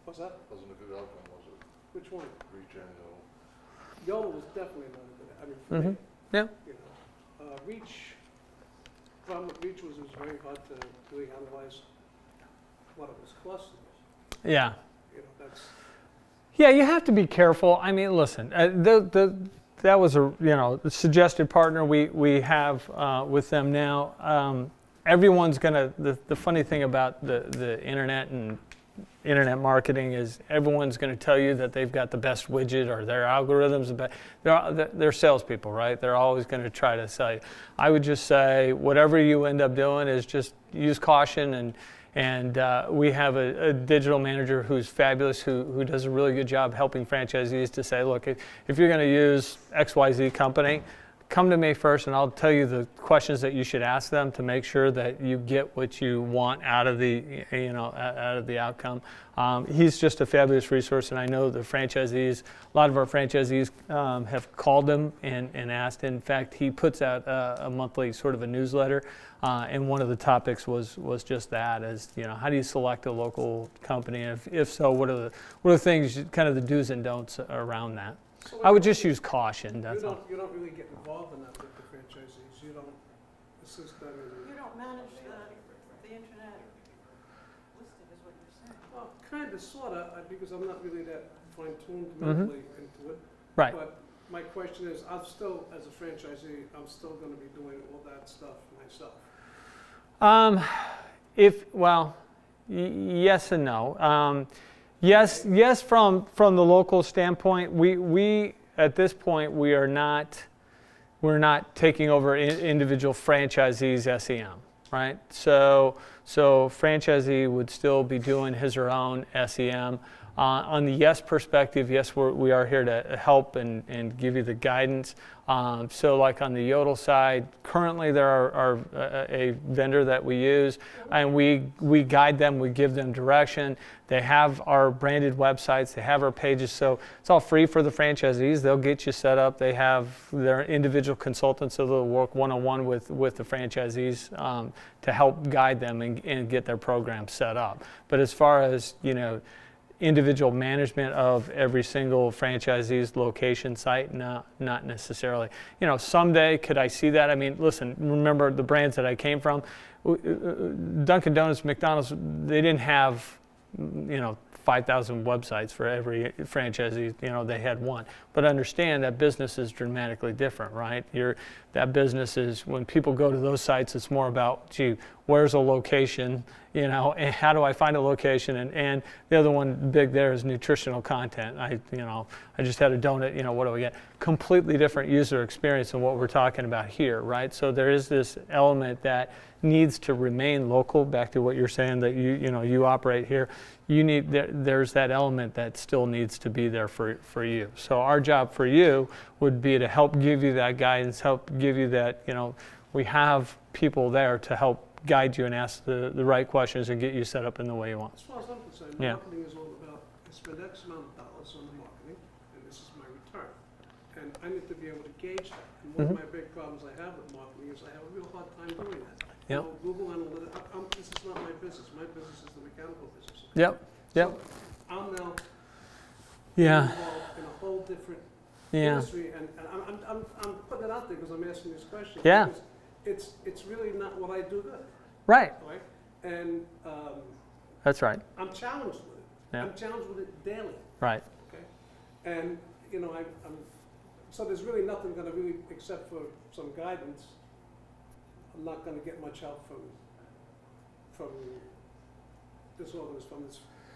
E: What's that?
G: Wasn't a good outcome, was it?
E: Which one?
G: Reach and
E: YOLO was definitely not a good, I mean, for me,
A: Yeah.
E: Reach, problem with Reach was it was very hard to really analyze what it was costing us.
A: Yeah.
E: That's,
A: Yeah, you have to be careful. I mean, listen, that was a suggested partner we have with them now. Everyone's gonna. The funny thing about the internet and internet marketing is everyone's going to tell you that they've got the best widget or their algorithms. They're salespeople, right? They're always going to try to sell you. I would just say whatever you end up doing is just use caution, and we have a digital manager who's fabulous, who does a really good job helping franchisees to say, look, if you're going to use XYZ company, come to me first, and I'll tell you the questions that you should ask them to make sure that you get what you want out of the, out of the outcome. He's just a fabulous resource, and I know the franchisees, a lot of our franchisees have called him and asked. In fact, he puts out a monthly sort of a newsletter, and one of the topics was just that, as how do you select a local company? And if so, what are the things, kind of the do's and don'ts around that?
E: So
A: I would just use caution. That's all.
E: you don't really get involved in that with the franchisees. You don't assist them in.
C: You don't manage the internet listing is what you're saying.
E: Well, kind of, sort of, because I'm not really that fine-tuned
A: Mhm.
E: mentally into it.
A: Right.
E: But my question is, I'm still, as a franchisee, I'm still going to be doing all that stuff myself.
A: Yes and no. Yes, from the local standpoint, we at this point we're not taking over individual franchisees' SEM, right? So franchisee would still be doing his or her own SEM. On the Yes perspective, yes, we are here to help and give you the guidance. So like on the Yodel side, currently there are a vendor that we use, and we guide them, we give them direction. They have our branded websites, they have our pages, so it's all free for the franchisees. They'll get you set up. They have their individual consultants, so they'll work one-on-one with the franchisees to help guide them and get their program set up. But as far as, individual management of every single franchisee's location site, no, not necessarily. Someday could I see that? I mean, listen, remember the brands that I came from, Dunkin' Donuts, McDonald's, they didn't have, 5,000 websites for every franchisee, they had one. But understand that business is dramatically different, right? That business is, when people go to those sites, it's more about, gee, where's a location, and how do I find a location? And the other one big there is nutritional content. I just had a donut, what do we get? Completely different user experience than what we're talking about here, right? So there is this element that needs to remain local, back to what you're saying, that you operate here. There's that element that still needs to be there for you. So our job for you would be to help give you that guidance, help give you that, we have people there to help guide you and ask the right questions and get you set up in the way you want.
E: As far as I'm concerned,
A: Yeah.
E: marketing is all about, I spend X amount of dollars on the marketing, and this is my return. And I need to be able to gauge that. And one of my big problems I have with marketing is I have a real hard time doing that.
A: Yep.
E: Google Analytics, this is not my business. My business is the mechanical business.
A: Yep.
E: So I'm now
A: Yeah.
E: involved in a whole different
A: Yeah.
E: industry, and I'm putting it out there because I'm asking this question.
A: Yeah.
E: Because it's really not what I do good,
A: Right.
E: right? And
A: That's right.
E: I'm challenged with it.
A: Yeah.
E: I'm challenged with it daily,
A: Right.
E: okay? And, so there's really nothing gonna really, except for some guidance, I'm not gonna get much help from this organization,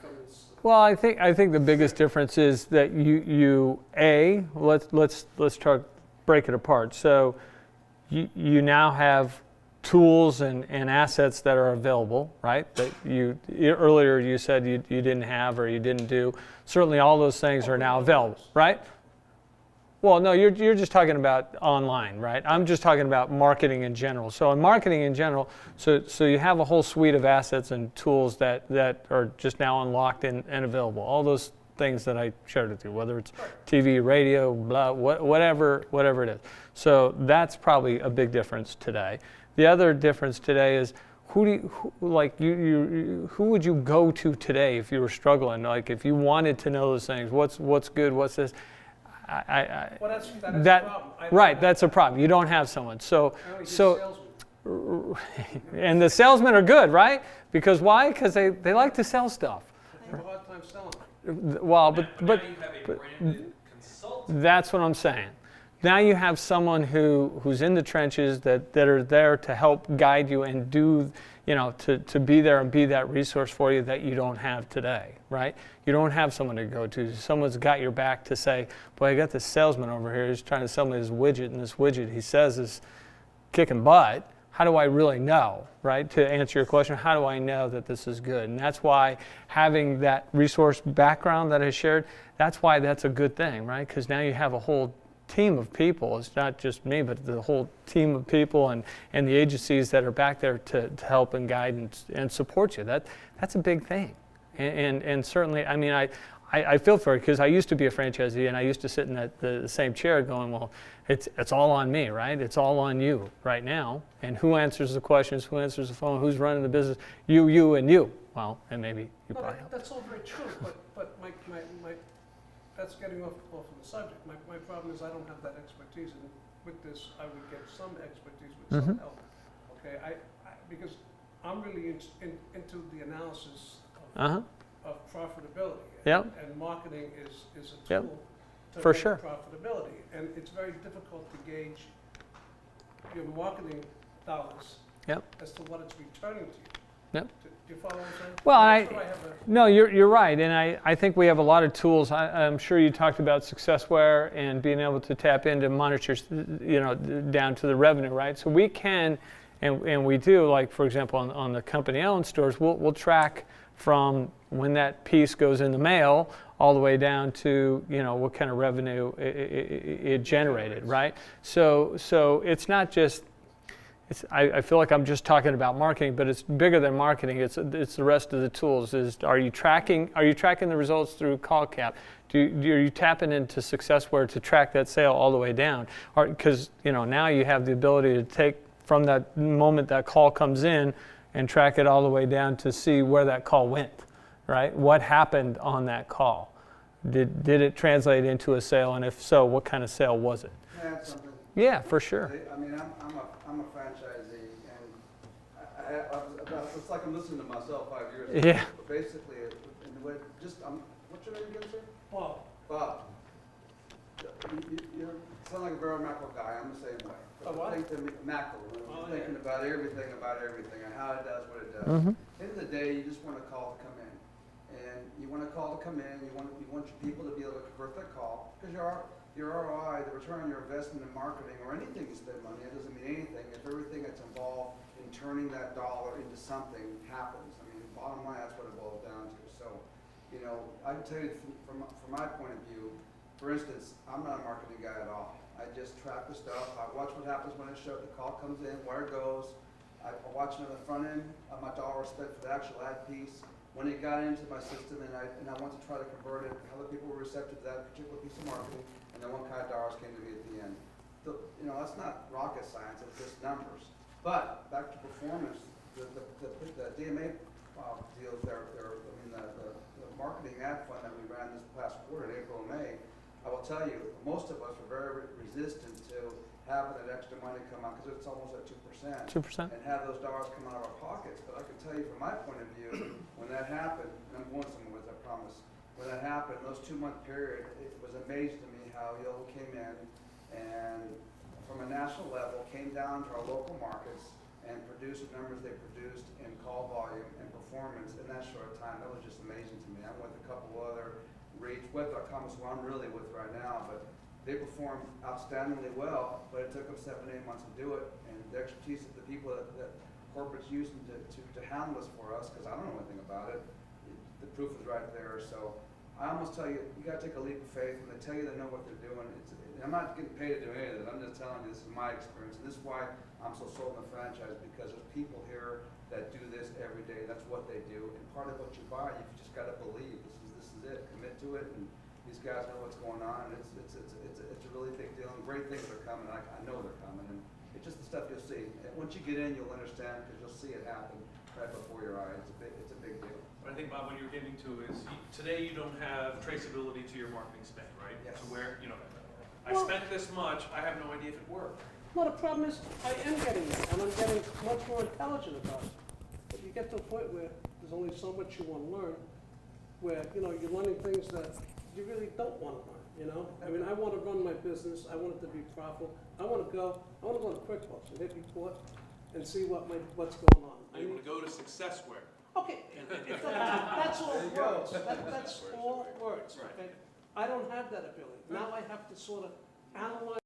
E: from this.
A: Well, I think the biggest difference is that let's try to break it apart. So you now have tools and assets that are available, right? That earlier you said you didn't have or you didn't do. Certainly all those things are now available, right? Well, no, you're just talking about online, right? I'm just talking about marketing in general. So in marketing in general, so you have a whole suite of assets and tools that are just now unlocked and available. All those things that I shared with you, whether it's TV, radio, blah, whatever it is. So that's probably a big difference today. The other difference today is who would you go to today if you were struggling? Like if you wanted to know those things, what's good, what's this?
E: Well, that's a problem.
A: Right, that's a problem. You don't have someone. So
E: I only do salesmen.
A: and the salesmen are good, right? Because why? Because they like to sell stuff.
E: I have a hard time selling.
A: Well,
G: But now you have a branded consultant.
A: that's what I'm saying. Now you have someone who's in the trenches that are there to help guide you and do, to be there and be that resource for you that you don't have today, right? You don't have someone to go to. Someone's got your back to say, boy, I got this salesman over here who's trying to sell me this widget, and this widget he says is kicking butt. How do I really know, right? To answer your question, how do I know that this is good? And that's why having that resource background that I shared, that's why that's a good thing, right? Because now you have a whole team of people. It's not just me, but the whole team of people and the agencies that are back there to help and guide and support you. That's a big thing. And certainly, I mean, I feel for it because I used to be a franchisee and I used to sit in the same chair going, well, it's all on me, right? It's all on you right now. And who answers the questions? Who answers the phone? Who's running the business? You, and you. Well, and maybe you
E: No,
A: probably help.
E: that's all very true, but my, that's getting off from the subject. My problem is I don't have that expertise, and with this, I would get some expertise with some
A: Mhm.
E: help. Okay, because I'm really into the analysis
A: Uh-huh.
E: of profitability.
A: Yep.
E: And marketing is a
A: Yep.
E: tool to
A: For
E: make
A: sure.
E: profitability. And it's very difficult to gauge your marketing dollars
A: Yep.
E: as to what it's returning to you.
A: Yep.
E: Do you follow what I'm saying?
A: Well,
E: That's where I have a-
A: No, you're right, and I think we have a lot of tools. I'm sure you talked about Successware and being able to tap into monitor, down to the revenue, right? So we can, and we do, like for example, on the company-owned stores, we'll track from when that piece goes in the mail all the way down to what kind of revenue it generated, right? So it's not just. I feel like I'm just talking about marketing, but it's bigger than marketing. It's the rest of the tools. Are you tracking the results through call cap? Are you tapping into Successware to track that sale all the way down? Because now you have the ability to take from that moment that call comes in and track it all the way down to see where that call went, right? What happened on that call? Did it translate into a sale, and if so, what kind of sale was it?
H: Can I add something?
A: Yeah, for sure.
H: I mean, I'm a franchisee, and it's like I'm listening to myself 5 years ago.
A: Yeah.
H: But basically, in the way, what's your name again, sir?
E: Bob,
H: Bob. You sound like a very macro guy. I'm the same way.
E: A what?
H: Think to me, macro.
E: Oh,
H: Thinking about everything, and how it does what it does.
A: Mhm.
H: At the end of the day, you just want a call to come in, and you want a call to come in. You want your people to be able to convert that call, because your ROI, the return on your investment in marketing or anything you spend money, it doesn't mean anything if everything that's involved in turning that dollar into something happens. I mean, bottom line, that's what it boils down to. So, I can tell you from my point of view, for instance, I'm not a marketing guy at all. I just track the stuff. I watch what happens when the call comes in, where it goes. I watch it on the front end of my dollar spent for the actual ad piece. When it got into my system and I want to try to convert it, how the people were receptive to that particular piece of marketing, and then what kind of dollars came to me at the end. That's not rocket science, it's just numbers. But back to performance, the DMA deals there, the marketing ad fund that we ran this past quarter in April and May, I will tell you, most of us are very resistant to having that extra money come out because it's almost at 2%.
A: 2%.
H: And have those dollars come out of our pockets. But I can tell you from my point of view, when that happened, and I'm going somewhere with, I promise, when that happened, those 2-month period, it was amazing to me how Yellow came in and from a national level came down to our local markets and produced the numbers they produced in call volume and performance in that short time. That was just amazing to me. I'm with a couple other REITs, Web.com is who I'm really with right now, but they performed outstandingly well, but it took them 7 to 8 months to do it, and the expertise of the people that corporates use to handle this for us, because I don't know anything about it, the proof is right there. So I almost tell you, you got to take a leap of faith. When they tell you they know what they're doing, I'm not getting paid to do any of it. I'm just telling you this is my experience, and this is why I'm so sold on the franchise, because there's people here that do this every day. That's what they do, and part of what you buy, you just got to believe this is it. Commit to it, and these guys know what's going on, and it's a really big deal, and great things are coming. I know they're coming, and it's just the stuff you'll see. And once you get in, you'll understand, because you'll see it happen right before your eyes. It's a big deal.
G: But I think, Bob, what you're getting to is, today you don't have traceability to your marketing spend, right?
H: Yes.
G: To where, I
E: Well-
G: spent this much, I have no idea if it worked.
E: no, the problem is, I am getting that, and I'm getting much more intelligent about it. But you get to a point where there's only so much you want to learn, where, you're learning things that you really don't want to learn, I mean, I want to run my business, I want it to be profitable, I want to go to QuickBooks and hit report and see what's going on.
G: You want to go to Successware.
E: Okay, that's all
H: There you go.
E: words, that's all words,
G: Right.
E: okay? I don't have that ability. Now I have to sort of analyze